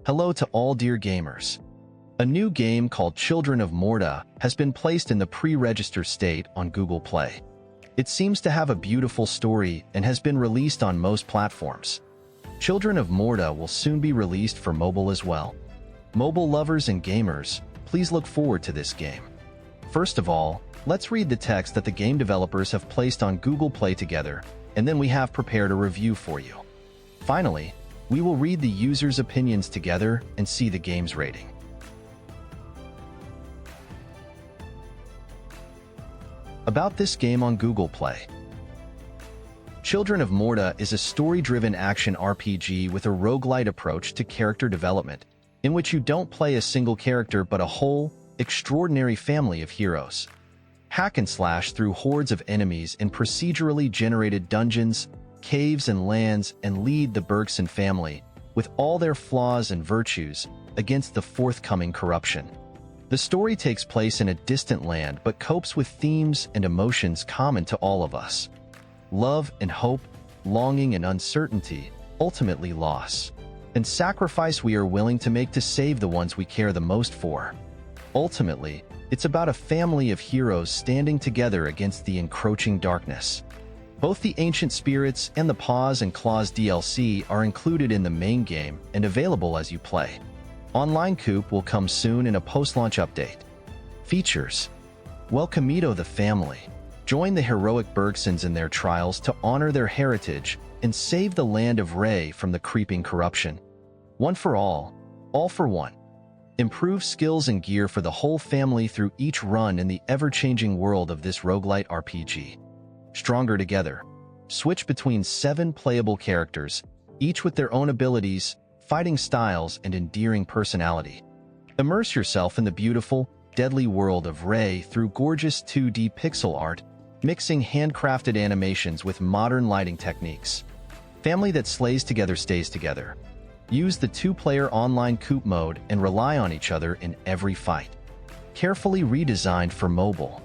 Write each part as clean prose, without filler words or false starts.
Hello to all dear gamers. A new game called Children of Morta has been placed in the pre-register state on Google Play. It seems to have a beautiful story and has been released on most platforms. Children of Morta will soon be released for mobile as well. Mobile lovers and gamers, please look forward to this game. First of all, let's read the text that the game developers have placed on Google Play together, and then we have prepared a review for you. Finally, we will read the users' opinions together and see the game's rating. About this game on Google Play. Children of Morta is a story-driven action RPG with a roguelite approach to character development, in which you don't play a single character but a whole, extraordinary family of heroes. Hack and slash through hordes of enemies in procedurally generated dungeons, caves and lands, and lead the Bergson family, with all their flaws and virtues, against the forthcoming corruption. The story takes place in a distant land but copes with themes and emotions common to all of us. Love and hope, longing and uncertainty, ultimately loss, and sacrifice we are willing to make to save the ones we care the most for. Ultimately, it's about a family of heroes standing together against the encroaching darkness. Both the Ancient Spirits and the Paws and Claws DLC are included in the main game and available as you play. Online Coop will come soon in a post-launch update. Features: Welcomeito the family. Join the heroic Bergsons in their trials to honor their heritage and save the land of Ray from the creeping corruption. One for all for one. Improve skills and gear for the whole family through each run in the ever-changing world of this roguelite RPG. Stronger together. Switch between 7 playable characters, each with their own abilities, fighting styles, and endearing personality. Immerse yourself in the beautiful, deadly world of Ray through gorgeous 2D pixel art, mixing handcrafted animations with modern lighting techniques. Family that slays together stays together. Use the 2-player online Coop mode and rely on each other in every fight. Carefully redesigned for mobile.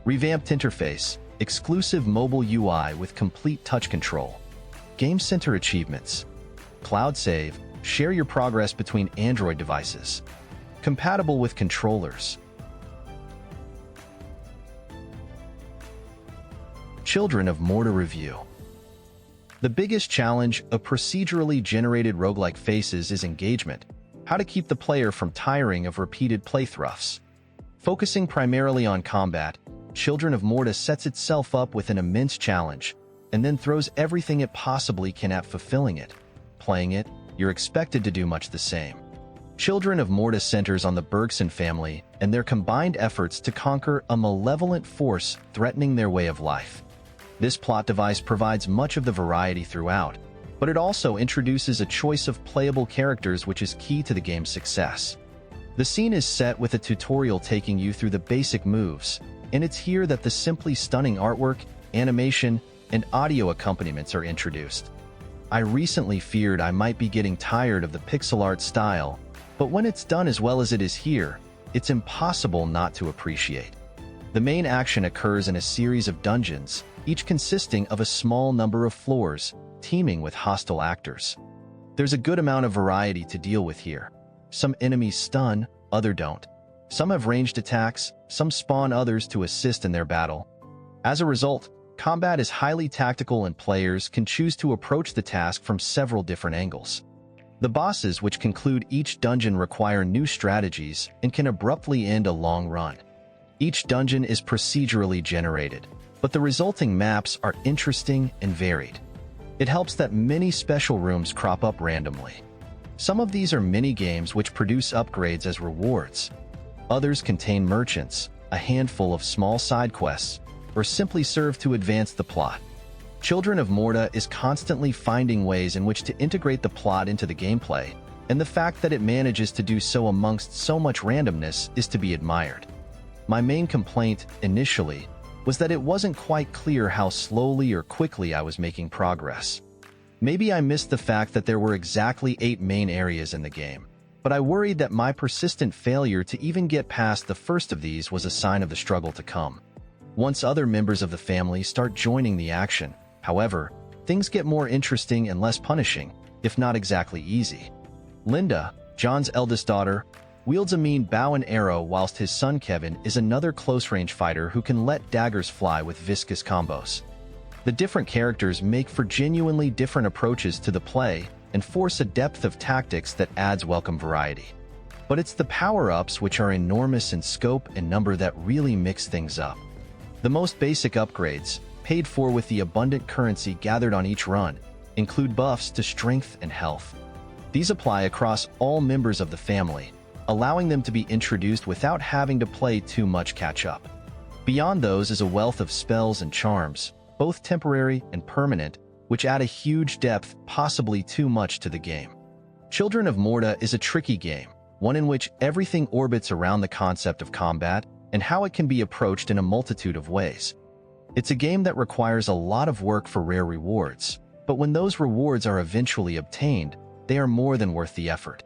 Revamped interface, exclusive mobile UI with complete touch control. Game Center achievements. Cloud save, share your progress between Android devices. Compatible with controllers. Children of Morta review. The biggest challenge of procedurally generated roguelike faces is engagement, how to keep the player from tiring of repeated playthroughs. Focusing primarily on combat, Children of Morta sets itself up with an immense challenge, and then throws everything it possibly can at fulfilling it. Playing it, you're expected to do much the same. Children of Morta centers on the Bergson family and their combined efforts to conquer a malevolent force threatening their way of life. This plot device provides much of the variety throughout, but it also introduces a choice of playable characters which is key to the game's success. The scene is set with a tutorial taking you through the basic moves, and it's here that the simply stunning artwork, animation, and audio accompaniments are introduced. I recently feared I might be getting tired of the pixel art style, but when it's done as well as it is here, it's impossible not to appreciate. The main action occurs in a series of dungeons, each consisting of a small number of floors, teeming with hostile actors. There's a good amount of variety to deal with here. Some enemies stun, others don't. Some have ranged attacks, some spawn others to assist in their battle. As a result, combat is highly tactical and players can choose to approach the task from several different angles. The bosses which conclude each dungeon require new strategies and can abruptly end a long run. Each dungeon is procedurally generated, but the resulting maps are interesting and varied. It helps that many special rooms crop up randomly. Some of these are mini-games which produce upgrades as rewards. Others contain merchants, a handful of small side quests, or simply serve to advance the plot. Children of Morta is constantly finding ways in which to integrate the plot into the gameplay, and the fact that it manages to do so amongst so much randomness is to be admired. My main complaint, initially, was that it wasn't quite clear how slowly or quickly I was making progress. Maybe I missed the fact that there were exactly 8 main areas in the game, but I worried that my persistent failure to even get past the first of these was a sign of the struggle to come. Once other members of the family start joining the action, however, things get more interesting and less punishing, if not exactly easy. Linda, John's eldest daughter, wields a mean bow and arrow, whilst his son Kevin is another close-range fighter who can let daggers fly with viscous combos. The different characters make for genuinely different approaches to the play and force a depth of tactics that adds welcome variety. But it's the power-ups, which are enormous in scope and number, that really mix things up. The most basic upgrades, paid for with the abundant currency gathered on each run, include buffs to strength and health. These apply across all members of the family, allowing them to be introduced without having to play too much catch-up. Beyond those is a wealth of spells and charms, both temporary and permanent, which add a huge depth, possibly too much, to the game. Children of Morta is a tricky game, one in which everything orbits around the concept of combat and how it can be approached in a multitude of ways. It's a game that requires a lot of work for rare rewards, but when those rewards are eventually obtained, they are more than worth the effort.